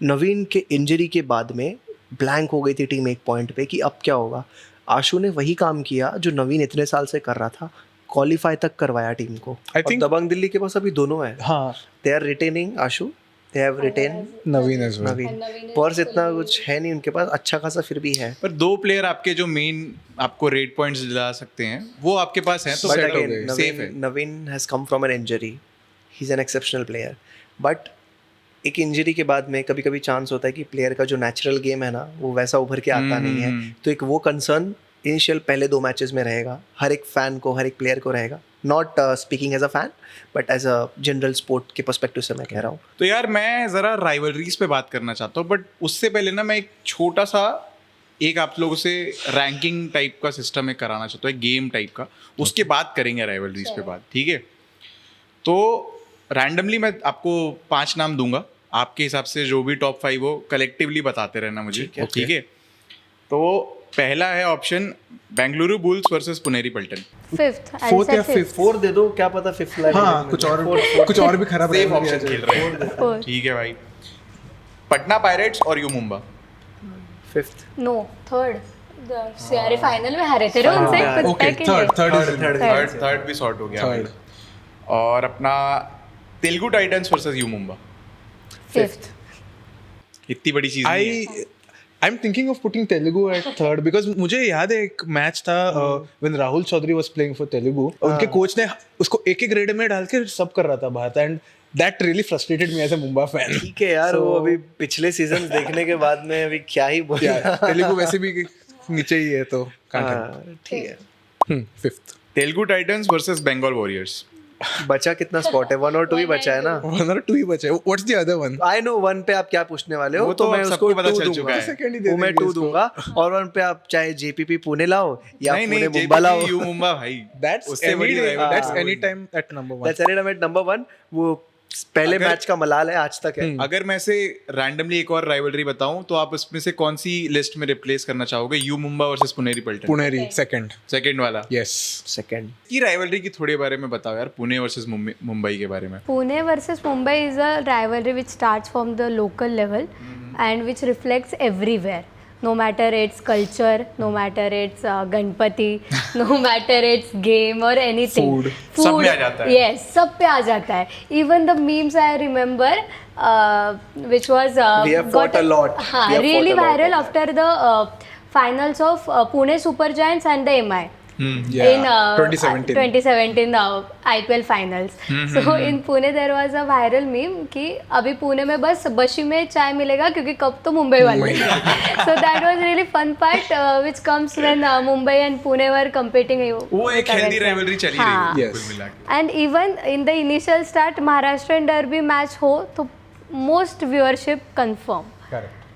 नवीन के इंजरी के बाद में ब्लैंक हो गई थी टीम एक पॉइंट पे कि अब क्या होगा। आशु ने वही काम किया जो नवीन इतने साल से कर रहा था, क्वालिफाई तक करवाया टीम को। I think दबंग दिल्ली के पास अभी दोनों है। हाँ, they are retaining Ashu, they have retain Naveen as well. Naveen. Purse इतना कुछ है नहीं उनके पास, अच्छा खासा फिर भी है। पर 2 प्लेयर आपके जो मेन आपको रेड पॉइंट्स दिला सकते हैं वो आपके पास हैं, तो But settle हो again, गए, safe है। Naveen has come from an injury. He's an exceptional player. But एक इंजरी के बाद में कभी कभी चांस होता है कि प्लेयर का जो नेचुरल गेम है ना वो वैसा उभर के आता नहीं है, तो एक वो कंसर्न इनिशियल पहले 2 मैचेस में रहेगा, हर एक फैन को, हर एक प्लेयर को रहेगा। Not speaking as a fan but as a general sport के पर्सपेक्टिव से मैं कह रहा हूँ। तो यार मैं ज़रा राइवलरीज पे बात करना चाहता हूँ, बट उससे पहले ना मैं एक छोटा सा एक आप लोगों से रैंकिंग टाइप का सिस्टम एक कराना चाहता हूँ, एक गेम टाइप का, उसके बाद करेंगे राइवलरीज पे बात, ठीक है? तो रैंडमली मैं आपको 5 नाम दूंगा, आपके हिसाब से जो भी टॉप 5 हो कलेक्टिवली बताते रहना मुझे, ठीक है? तो पहला है option Bengaluru Bulls versus Puneri Paltan. Fifth, Fourth या fifth? 4 दे दो, क्या पता 5th लाइन। हाँ, कुछ और भी खराब सेफ rivalry आ ऑप्शन जाए। खेल रहे हैं, ठीक है भाई। पटना पायरेट्स और U Mumba. 5th। No, third. सीआरए फाइनल में हारे थे रे उनसे कुछ Okay, तक के लिए। थर्ड भी सॉर्ट हो गया भाई। Third. और अपना Telugu Titans versus you Mumba. Fifth. इतनी बड़ी चीज नहीं है। I'm thinking of putting Telugu at third because मुझे याद है एक मैच था when Rahul Chaudhary was playing for Telugu, उनके कोच ने उसको एक रेड में डाल के सब कर रहा था बात, and that really frustrated me as a Mumbai fan. ठीक है यार, वो अभी पिछले सीजन देखने के बाद में अभी क्या ही बोला। तेलुगु वैसे भी नीचे ही है तो can't help. हाँ, ठीक है। Fifth. Telugu Titans versus Bengal Warriors. बचा कितना स्पॉट है? 1 और 2 ही बचा है ना? 1 or 2 ही बचे. What's the other one? I know 1 पे आप क्या पूछने वाले हो, वो तो तो मैं अब उसको सबको पता 2 चल चुका दूंगा। है। Second ही दे वो मैं देंगे 2 इसको. दूंगा, और 1 पे आप चाहे जेपीपी पुणे लाओ या नहीं पुणे नहीं, मुंबई लाओ। यू मुंबा भाई, That's उससे बड़ी any day. rivalry That's कोई any नहीं। time at number 1. That's any number 1। वो पहले अगर- मैच का मलाल है, आज तक है। अगर मैं से रैंडमली एक और राइवलरी बताऊं तो आप उसमें से कौन सी लिस्ट में रिप्लेस करना चाहोगे? U Mumba versus Puneri Paltan. Puneri second. Second वाला। Yes. सेकंड। की राइवलरी की थोड़े बारे में बताओ यार, पुणे वर्सेस मुंबई के बारे में। Pune versus Mumbai is a rivalry which starts from the local level and which reflects everywhere. No matter its culture, no matter its Ganpati, no matter its game or anything. Food. सब में आ जाता है। Yes, सब पे आ जाता है. Even the memes I remember, which was We have fought a lot. हाँ, We have really fought a lot. viral after the finals of Pune Super Giants and the MI. Yeah. In 2017. 2017 IPL finals. So in Pune there was a viral meme कि अभी पुणे में बस बशी में चाय मिलेगा क्योंकि कप तो मुंबई वाले। So that was really fun part which comes when Mumbai and Pune were competing. वो एक हेल्दी राइवलरी चली रही हाँ. है Yes. कुल मिला के। And even in the initial start Maharashtra derby match हो तो most viewership confirm. Correct.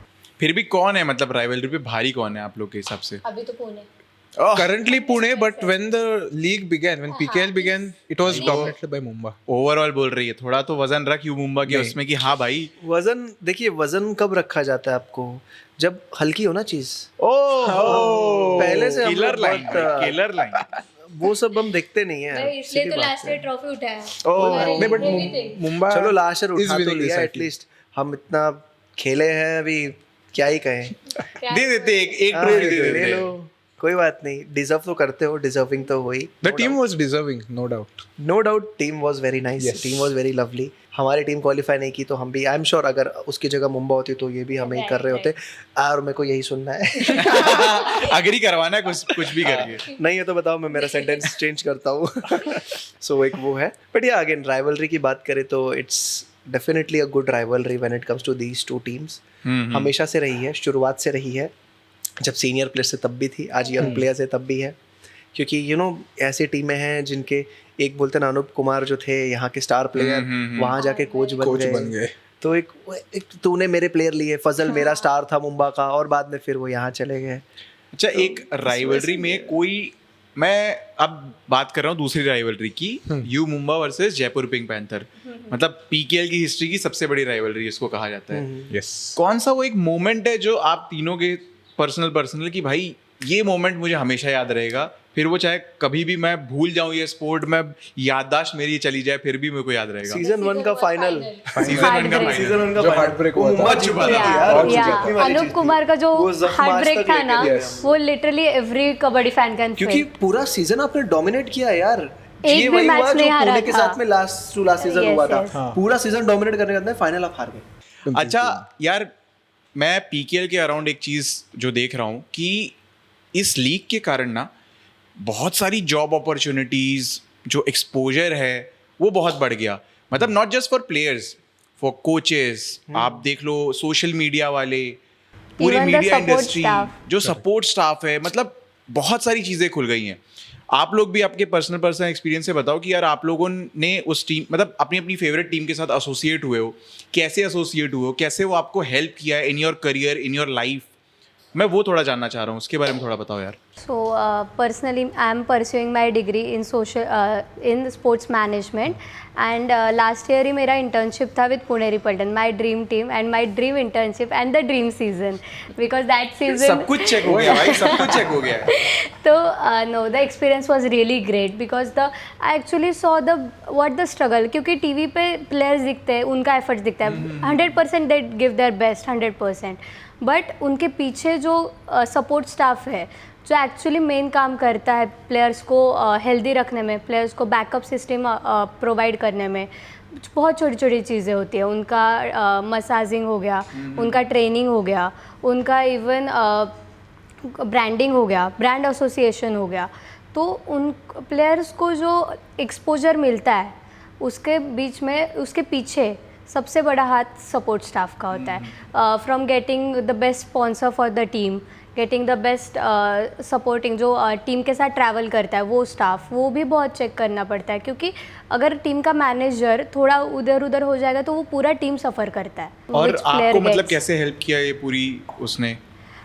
फिर भी कौन है, मतलब राइवलरी पे भारी कौन है आप लोग के हिसाब से? अभी तो Pune. Currently Pune, but when the league began, when PKL began, it was dominated by Mumbai. Overall बोल रही है, थोड़ा तो वजन रख यू मुंबा के उसमें कि हाँ भाई। वजन देखिए, वजन कब रखा जाता है आपको? जब हल्की हो ना चीज। पहले से हम किलर लोग लाइन, बहुत, किलर लाइन। वो सब हम देखते नहीं है। इसलिए तो लास्ट ईयर ट्रॉफी उठाया। नहीं, but Mumbai. चलो लास्ट ईयर is उठा तो winning लिया, this एटलीस्ट हम इतना खेले हैं, अभी क्या ही कहें। दे देते एक हाँ, ट्रॉफी दे ले देते। लो, कोई बात नहीं, डिजर्व तो करते हो, डिजर्विंग तो हुई। The team was deserving, no doubt. No doubt, team was very nice, Yes. Team was very lovely. हमारी टीम क्वालिफाई नहीं की तो हम भी, आई एम श्योर अगर उसकी जगह मुंबई होती तो ये भी हमें ही कर रहे होते, और मेरे को यही सुनना है। अग्री करवाना है कुछ भी करके। नहीं है तो बताओ, मैं मेरा सेंटेंस चेंज करता हूँ। सो एक वो है, बट या अगेन राइवलरी की बात करें तो it's definitely a good rivalry when it comes to these two teams. हमेशा से रही है, शुरुआत से रही है, जब सीनियर प्लेयर से तब भी थी, आज यंग प्लेयर से तब भी है, क्योंकि यू नो ऐसी टीमें हैं जिनके एक बोलते ना, अनूप कुमार जो थे यहाँ के स्टार प्लेयर, वहाँ जाके कोच बन गए। तो एक तूने मेरे प्लेयर लिए, फजल मेरा स्टार था मुंबई का, और बाद में फिर वो यहाँ चले गए। अच्छा, एक राइवलरी में कोई, मैं अब बात कर रहा हूँ दूसरी राइवलरी की, you Mumba versus Jaipur pink panther. मतलब पीकेएल की हिस्ट्री की सबसे बड़ी राइवलरी इसको कहा जाता है। Yes. कौन सा वो एक मोमेंट है जो आप तीनों के पर्सनल कि भाई ये मोमेंट मुझे हमेशा याद रहेगा, फिर वो चाहे कभी भी मैं भूल जाऊं ये स्पोर्ट में, याददाश्त मेरी चली जाए, फिर भी मेरे को याद रहेगा। सीजन 1 का फाइनल, सीजन 1 का जो heartbreak हुआ था। बहुत छुपा था यार, या जितनी वाली अनूप चीज़ कुमार का जो वो जख्म आज हार्ट ब्रेक तक था ना, लेके गए। वो literally every kabaddi fan can क्योंकि पूरा सीजन आपने डोमिनेट किया यार। एक ये भी वही मैच हुआ जो नहीं हारा पुणे के था। साथ में लास्ट सीजन Yes, हुआ था। yes. पूरा सीजन डोमिनेट करने के बाद फाइनल आप हार गए। अच्छा यार, मैं पीकेएल के अराउंड एक चीज जो देख रहा हूँ कि इस लीग के कारण ना बहुत सारी जॉब अपॉर्चुनिटीज, जो एक्सपोजर है वो बहुत बढ़ गया। मतलब not just for players, for coaches, आप देख लो सोशल मीडिया वाले, पूरी Even the media support industry, staff. जो सपोर्ट स्टाफ है, मतलब बहुत सारी चीज़ें खुल गई हैं. आप लोग भी आपके पर्सनल एक्सपीरियंस से बताओ कि यार आप लोगों ने उस टीम, मतलब अपनी अपनी फेवरेट टीम के साथ एसोसिएट हुए हो, कैसे एसोसिएट हुए हो, कैसे वो आपको हेल्प किया है in your career, in your life. मैं वो थोड़ा जानना चाह रहा हूँ, उसके बारे में थोड़ा बताओ यार. So personally, I am pursuing my degree in sports management, and last year ही मेरा internship था with Puneri Paltan, my dream team and my dream internship and the dream season, because that season सब कुछ check हो गया भाई, सब कुछ check हो गया है. तो no, the experience was really great because I actually saw what the struggle, क्योंकि TV पे players दिखते हैं, उनका efforts दिखता है, 100% they give their best, 100%, but उनके पीछे जो सपोर्ट स्टाफ है, जो एक्चुअली मेन काम करता है प्लेयर्स को हेल्दी रखने में, प्लेयर्स को बैकअप सिस्टम प्रोवाइड करने में, बहुत छोटी छोटी चीज़ें होती है. उनका मसाजिंग हो गया, उनका ट्रेनिंग हो गया, उनका इवन ब्रांडिंग हो गया, ब्रांड एसोसिएशन हो गया. तो उन प्लेयर्स को जो एक्सपोजर मिलता है उसके बीच में, उसके पीछे सबसे बड़ा हाथ सपोर्ट स्टाफ का होता है. From getting the best sponsor for the team, getting the best supporting, जो टीम के साथ ट्रैवल करता है वो स्टाफ, वो भी बहुत चेक करना पड़ता है, क्योंकि अगर टीम का मैनेजर थोड़ा उधर उधर हो जाएगा तो वो पूरा टीम सफ़र करता है. और आपको मतलब कैसे हेल्प किया ये पूरी उसने,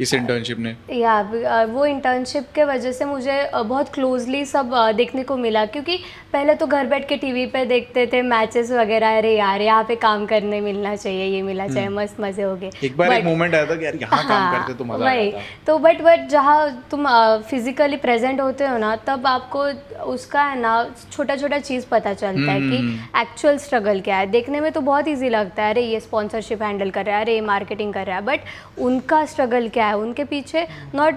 इस इंटर्नशिप ने? या वो इंटर्नशिप के वजह से मुझे बहुत क्लोजली सब देखने को मिला, क्योंकि पहले तो घर बैठ के टीवी पे देखते थे मैचेस वगैरह, अरे यार यहाँ पे काम करने मिलना चाहिए, ये मिलना चाहिए, मस्त मज़े हो गए. एक बार एक मोमेंट आया था कि यार यहाँ काम करते तो मजा वही आता. तो बट जहाँ तुम फिजिकली प्रेजेंट होते हो ना, तब आपको उसका है ना छोटा छोटा चीज़ पता चलता है कि एक्चुअल स्ट्रगल क्या है. देखने में तो बहुत ईजी लगता है, अरे ये स्पॉन्सरशिप हैंडल कर रहा है, अरे ये मार्केटिंग कर रहा है, बट उनका स्ट्रगल क्या है, उनके पीछे नॉट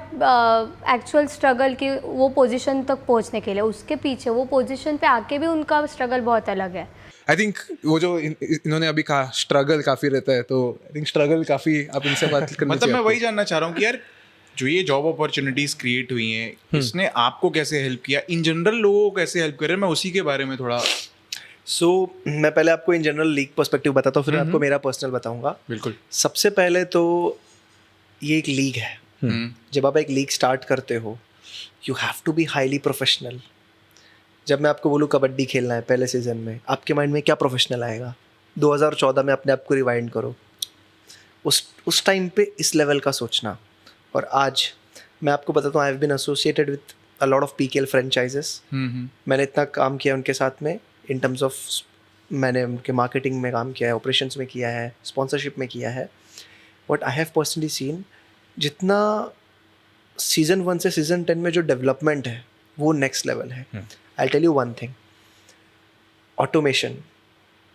एक्चुअल स्ट्रगल की वो पोजीशन तक पहुंचने के लिए, उसके पीछे वो पोजीशन पे आके भी उनका स्ट्रगल बहुत अलग है. आई थिंक वो जो इन्होंने अभी कहा स्ट्रगल काफ़ी रहता है, तो आई थिंक स्ट्रगल काफ़ी आप इनसे बात करनी मतलब मैं वही जानना चाह रहा हूँ कि यार जो ये जॉब अपॉर्चुनिटीज क्रिएट हुई हैं, इसने आपको कैसे हेल्प किया, इन जनरल लोगों को कैसे हेल्प कर रहे हैं, मैं उसी के बारे में थोड़ा. मैं पहले आपको इन जनरल लीग पर्सपेक्टिव बताता हूँ, फिर आपको मेरा पर्सनल बताऊंगा. बिल्कुल. सबसे पहले तो ये एक लीग है. जब आप एक लीग स्टार्ट करते हो, you have to be highly professional. जब मैं आपको बोलूँ कबड्डी खेलना है पहले सीजन में, आपके माइंड में क्या प्रोफेशनल आएगा? 2014 में अपने आप को रिवाइंड करो, उस टाइम पे इस लेवल का सोचना. और आज मैं आपको बताता हूँ, I have been associated with a lot of PKL franchises. मैंने इतना काम किया उनके साथ में इन टर्म्स ऑफ, मैंने उनके मार्केटिंग में काम किया है, ऑपरेशंस में किया है, स्पॉन्सरशिप में किया है. But I have personally scene जितना सीज़न 1 से सीज़न 10 में जो डेवलपमेंट है वो नेक्स्ट लेवल है. I tell you one thing, automation.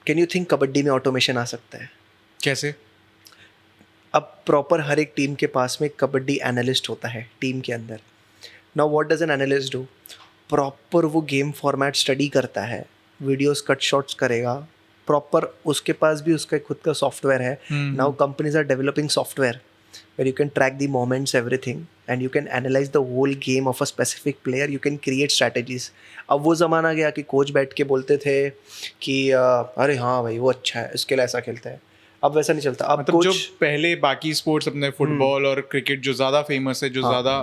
Can you think kabaddi में ऑटोमेशन आ सकता है? कैसे? अब प्रॉपर हर एक टीम के पास में कबड्डी एनालिस्ट होता है टीम के अंदर. Now what does an analyst do? Proper वो गेम फॉर्मेट स्टडी करता है, वीडियोस कट शॉट्स करेगा, प्रॉपर उसके पास भी उसका खुद का सॉफ्टवेयर है. Now companies are developing software where you can track the moments, everything, and you can analyze the whole game of a specific player. You can create strategies. अब वो ज़माना गया कि कोच बैठ के बोलते थे कि अरे हाँ भाई वो अच्छा है, इसके लिए ऐसा खेलता है. अब वैसा नहीं चलता. अब मतलब जो कोच पहले बाकी स्पोर्ट्स अपने फुटबॉल और क्रिकेट जो ज़्यादा फेमस है, जो ज़्यादा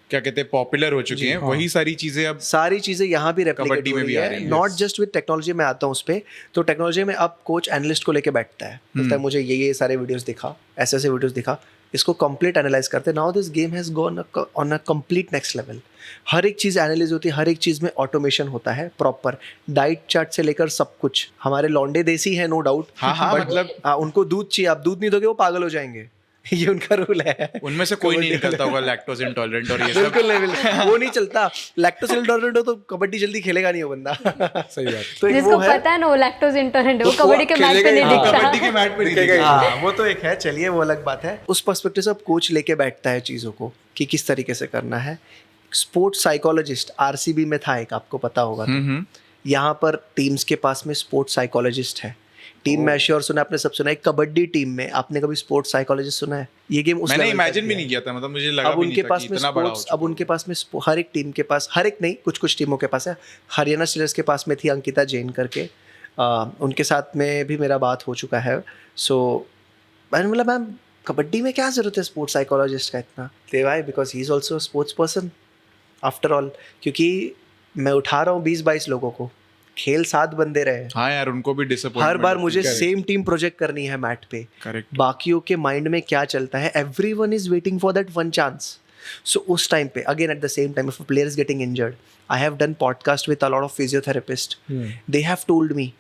क्या कहते हैं पॉपुलर हो चुकी हैं, वही सारी चीज़ें अब सारी चीज़ें यहाँ भी रेप्लिकेट कबड्डी में भी आ रही हैं. Not just with technology. में आता हूँ उस पर. तो टेक्नोलॉजी में अब कोच एनालिस्ट को लेके बैठता है, बोलता है मुझे ये सारे वीडियोस दिखा, ऐसे ऐसे वीडियोस दिखा, इसको कंप्लीट एनालाइज करते हैं. Now this game has gone on a complete next level. हर एक चीज़ एनालिज होती है, हर एक चीज़ में ऑटोमेशन होता है प्रॉपर. डाइट चार्ट से लेकर सब कुछ. हमारे लौंडे देसी है नो डाउट. हाँ, मतलब उनको दूध चाहिए, आप दूध नहीं दोगे वो पागल हो जाएंगे. ये उनका रूल है. उनमें से कोई नहीं निकलता होगा लैक्टोज इंटॉलरेंट और ये सब. बिल्कुल नहीं, वो नहीं चलता. लैक्टोज इंटॉलरेंट हो तो कबड्डी जल्दी खेलेगा नहीं वो बंदा. सही बात. तो एक जिसको वो है, पता है ना वो लैक्टोज इंटॉलरेंट है, वो कबड्डी के मैच पे नहीं हाँ, दिखता. कबड्डी के मैट पे नहीं दिखेगा. हाँ वो तो एक है. चलिए वो अलग बात है. उस पर्सपेक्टिव से अब कोच लेके बैठता है चीज़ों को कि किस तरीके से करना है. स्पोर्ट्स साइकोलॉजिस्ट आरसीबी में था एक, आपको पता होगा. यहाँ पर टीम्स के पास में स्पोर्ट्स साइकोलॉजिस्ट है. टीम में श्योर सुना आपने, सब सुना है. कबड्डी टीम में आपने कभी स्पोर्ट्स साइकोलॉजिस्ट सुना है? ये गेम उस मैंने लेवल इमेजिन तक भी है. नहीं किया था, मतलब मुझे लगा अब भी उनके नहीं था पास कि में इतना बड़ा हो स्पोर्ट्स, अब उनके पास में हर एक टीम के पास, हर एक नहीं, कुछ कुछ टीमों के पास है. हरियाणा स्टीलर्स के पास में थी अंकिता जैन करके, उनके साथ में भी मेरा बात हो चुका है. सो मैंने बोला मैम कबड्डी में क्या ज़रूरत है स्पोर्ट्स साइकोलॉजिस्ट का इतना. They why because he is also sports person after all. क्योंकि मैं उठा रहा हूँ 20-22 लोगों को, खेल 7 बंदे रहे. हाँ यार, उनको भी डिसअपॉइंटमेंट हर बार मुझे सेम टीम प्रोजेक्ट करनी है मैट पे. करेक्ट. बाकियों के माइंड में क्या चलता है, everyone is waiting for that one chance. So उस टाइम पे again at the same time if a player is getting injured, I have done podcast with a lot of physiotherapist. They have told me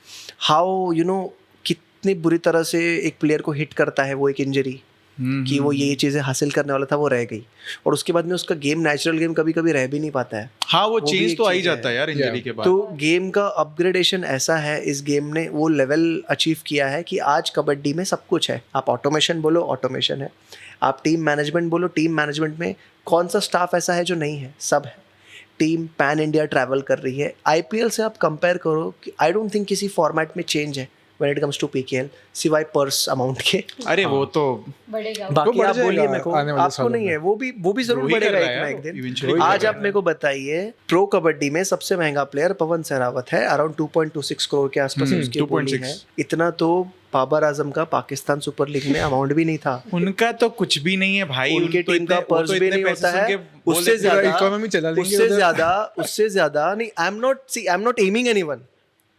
how you know कितनी बुरी तरह से एक player को hit करता है वो एक इंजरी, कि वो ये चीज़ें हासिल करने वाला था वो रह गई, और उसके बाद में उसका गेम नेचुरल गेम कभी कभी रह भी नहीं पाता है. हाँ, वो भी चेंज एक तो आ ही चीज़ है. जाता है यार इंजरी के बाद. तो गेम का अपग्रेडेशन ऐसा है, इस गेम ने वो लेवल अचीव किया है कि आज कबड्डी में सब कुछ है. आप ऑटोमेशन बोलो ऑटोमेशन है, आप टीम मैनेजमेंट बोलो टीम मैनेजमेंट में कौन सा स्टाफ ऐसा है जो नहीं है, सब है. टीम पैन इंडिया ट्रैवल कर रही है. आईपीएल से आप कंपेयर करो कि आई डोंट थिंक किसी फॉर्मेट में चेंज है when it comes to PKL सिवाय पर्स अमाउंट के. अरे वो तो बढ़ेगा. बाकी बढ़ आप बोलिए जाएगा मेरे को, आने वाले आपको सालों नहीं में. है, वो भी जरूर ग्रो ही कर बढ़ेगा रहा है एक ना यार, एक दिन. eventually आज कर आप रहा मेरे को बताइए, प्रो कबड्डी में सबसे महंगा प्लेयर पवन सहरावत है, अराउंड 2.26 करोड़ के आसपास उसकी बोली है. इतना तो बाबर आजम का पाकिस्तान सुपर लीग में अमाउंट भी नहीं था. उनका तो कुछ भी नहीं है भाई. उनके टीम का पर्स भी नहीं होता है. उससे ज्यादा नहीं. I am not aiming anyone.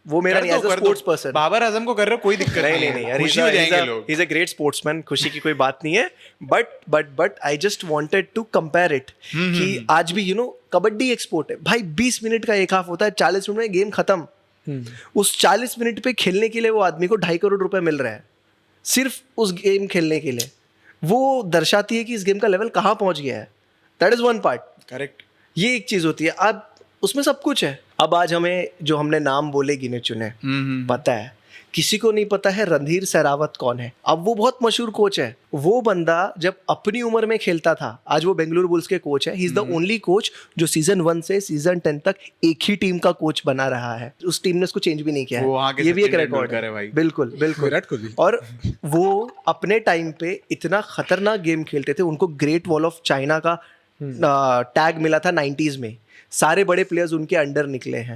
वो मेरा नहीं, as a sports person. Babar Azam को कर रहे हो, कोई दिक्कत नहीं, खुशी हो जाएंगे लोग. He is a great sportsman, खुशी की कोई बात नहीं है. But I just wanted to compare it कि आज भी यू नो कबड्डी एक स्पोर्ट है भाई. 20 मिनट का एक हाफ होता है, 40 मिनट में गेम खत्म. उस 40 मिनट पे खेलने के लिए वो आदमी को 2.5 करोड़ रुपए मिल रहा है सिर्फ उस गेम खेलने के लिए. वो दर्शाती है कि इस गेम का लेवल कहाँ पहुंच गया है. That is one part. Correct. ये एक चीज होती है. अब उसमें सब कुछ है. अब आज हमें जो हमने नाम बोले गिने चुने पता है, किसी को नहीं पता है रणधीर सहरावत कौन है. अब वो बहुत मशहूर कोच है. वो बंदा जब अपनी उम्र में खेलता था, आज वो बेंगलुरु बुल्स के कोच है. ही इज द ओनली कोच जो सीजन 1 से सीजन 10 तक एक ही टीम का कोच बना रहा है. उस टीम ने उसको चेंज भी नहीं किया है. ये भी एक रिकॉर्ड है भाई. बिल्कुल विराट कोहली. और वो अपने टाइम पे इतना खतरनाक गेम खेलते थे. उनको ग्रेट वॉल ऑफ चाइना का टैग मिला था 90s में. सारे बड़े प्लेयर्स उनके अंडर निकले हैं.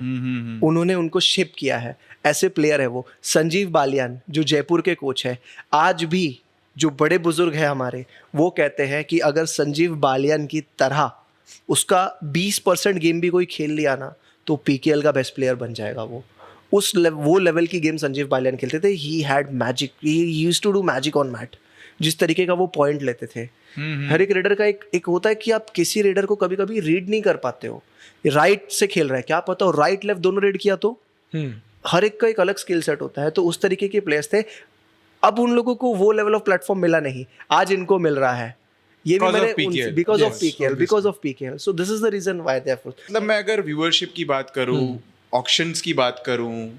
उन्होंने उनको शेप किया है. ऐसे प्लेयर है वो. संजीव बालियान जो जयपुर के कोच है, आज भी जो बड़े बुजुर्ग हैं हमारे, वो कहते हैं कि अगर संजीव बालियान की तरह उसका 20% गेम भी कोई खेल लिया ना, तो पीकेएल का बेस्ट प्लेयर बन जाएगा वो. वो लेवल की गेम संजीव बालियान खेलते थे. He had magic, he used to do magic on mat. जिस तरीके का वो पॉइंट लेते थे. हर एक रेडर का एक होता है कि आप किसी रेडर को कभी कभी रीड नहीं कर पाते हो. राइट से खेल रहा है, क्या पता हो राइट लेफ्ट दोनों रीड किया तो. हर एक का एक अलग स्किल सेट होता है. तो उस तरीके के प्लेयर्स थे. अब उन लोगों को वो लेवल ऑफ प्लेटफॉर्म मिला नहीं, आज इनको मिल रहा है. ये भी मैंने because of PKL. So this is the reason why they are. मतलब मैं अगर व्यूअरशिप की बात करूं, ऑक्शंस की बात करूं,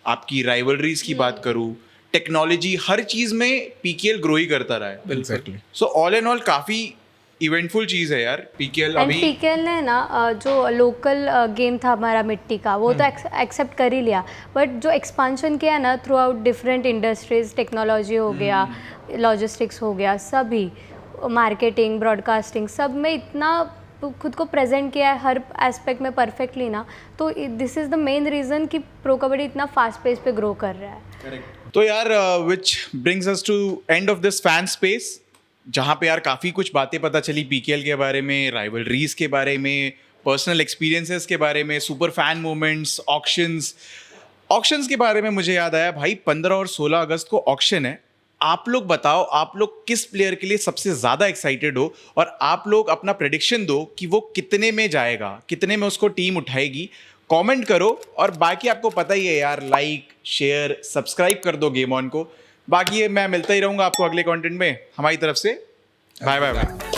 आपकी राइवलरीज की बात करूं, टेक्नोलॉजी, हर चीज में पीकेएल ग्रो ही करता रहा है. Exactly. So all and all काफी इवेंटफुल चीज है यार पीकेएल. एंड अभी पीकेएल ने ना जो लोकल गेम था हमारा मिट्टी का, वो तो एक्सेप्ट कर ही लिया. बट जो एक्सपांशन किया ना through out different industries, technology हो गया, लॉजिस्टिक्स हो गया, सभी मार्केटिंग, ब्रॉडकास्टिंग, सब में इतना खुद को प्रेजेंट किया है हर एस्पेक्ट में परफेक्टली ना. तो this is the main reason कि प्रो कबड्डी इतना फास्ट पेस पे ग्रो कर रहा है. तो यार which brings us to end of this fan space, जहाँ पे यार काफ़ी कुछ बातें पता चली पीकेएल के बारे में, राइवलरीज के बारे में, पर्सनल एक्सपीरियंसेस के बारे में, सुपर फैन मोमेंट्स, ऑक्शंस के बारे में. मुझे याद आया भाई 15 और 16 अगस्त को ऑक्शन है. आप लोग बताओ, आप लोग किस प्लेयर के लिए सबसे ज़्यादा एक्साइटेड हो, और आप लोग अपना प्रेडिक्शन दो कि वो कितने में जाएगा, कितने में उसको टीम उठाएगी. कमेंट करो. और बाकी आपको पता ही है यार, लाइक, शेयर, सब्सक्राइब कर दो गेम ऑन को. बाकी मैं मिलता ही रहूँगा आपको अगले कंटेंट में. हमारी तरफ से बाय बाय बाय.